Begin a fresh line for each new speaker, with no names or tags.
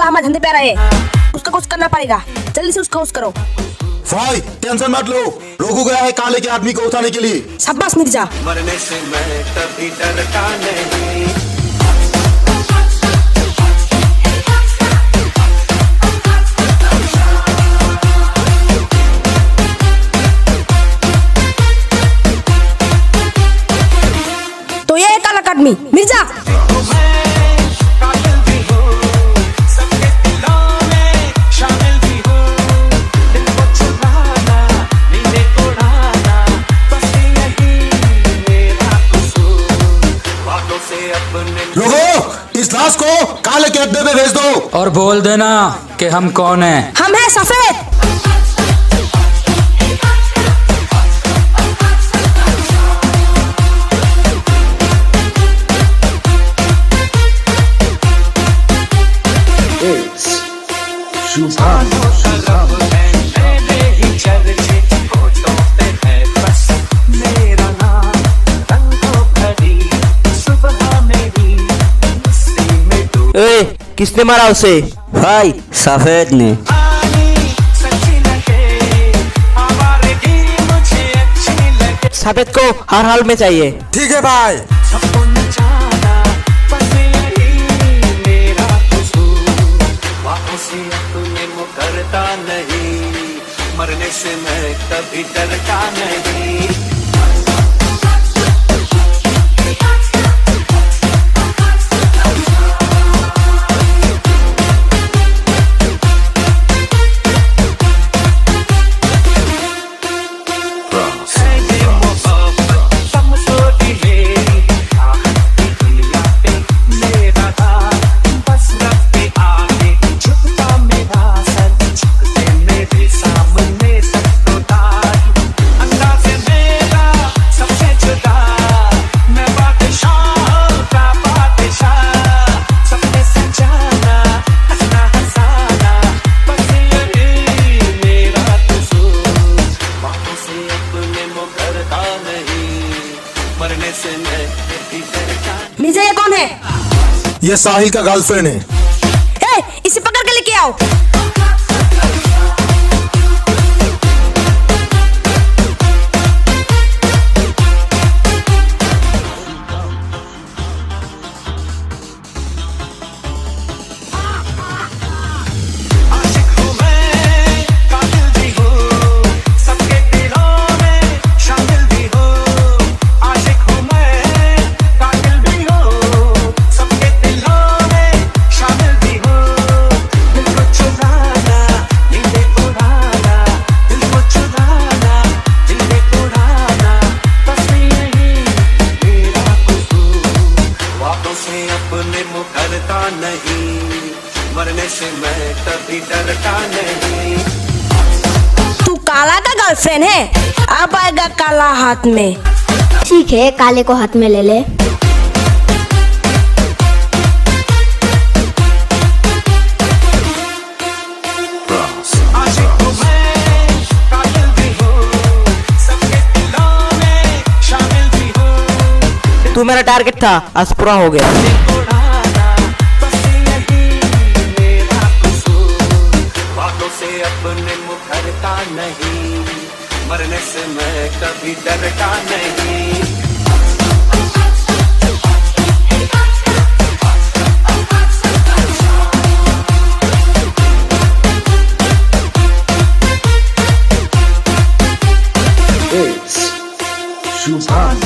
साला हमारे धंधे पे आ रहा है, उसका कुछ करना पड़ेगा। जल्दी से उसका कुछ करो।
भाई टेंशन मत लो, रोकू गया है काले के आदमी को उठाने के लिए।
शाबाश मिर्जा।
मरने से मैं कभी डरता नहीं।
तो ये काला आदमी मिर्जा।
लोगों, इस लाश को काले के अड्डे पे भेज दो
और बोल देना कि हम कौन हैं।
हम हैं सफेद।
ए, किसने मारा उसे?
भाई सफेद ने।
सफेद को हर हाल में चाहिए।
ठीक है भाई।
करता नहीं, मरने से मैं कभी डरता नहीं।
मिर्जा ये कौन है?
ये साहिल का गर्लफ्रेंड है।
ए, इसे पकड़ के लेके आओ।
मरने से मैं कभी डरता नहीं।
तू काला का गर्लफ्रेंड है, अब आएगा काला हाथ में।
ठीक है, काले को हाथ में ले ले।
तू मेरा टारगेट था, आज पूरा हो गया।
अपने मुखरता नहीं, मरने से मैं कभी डरता नहीं।
शुभ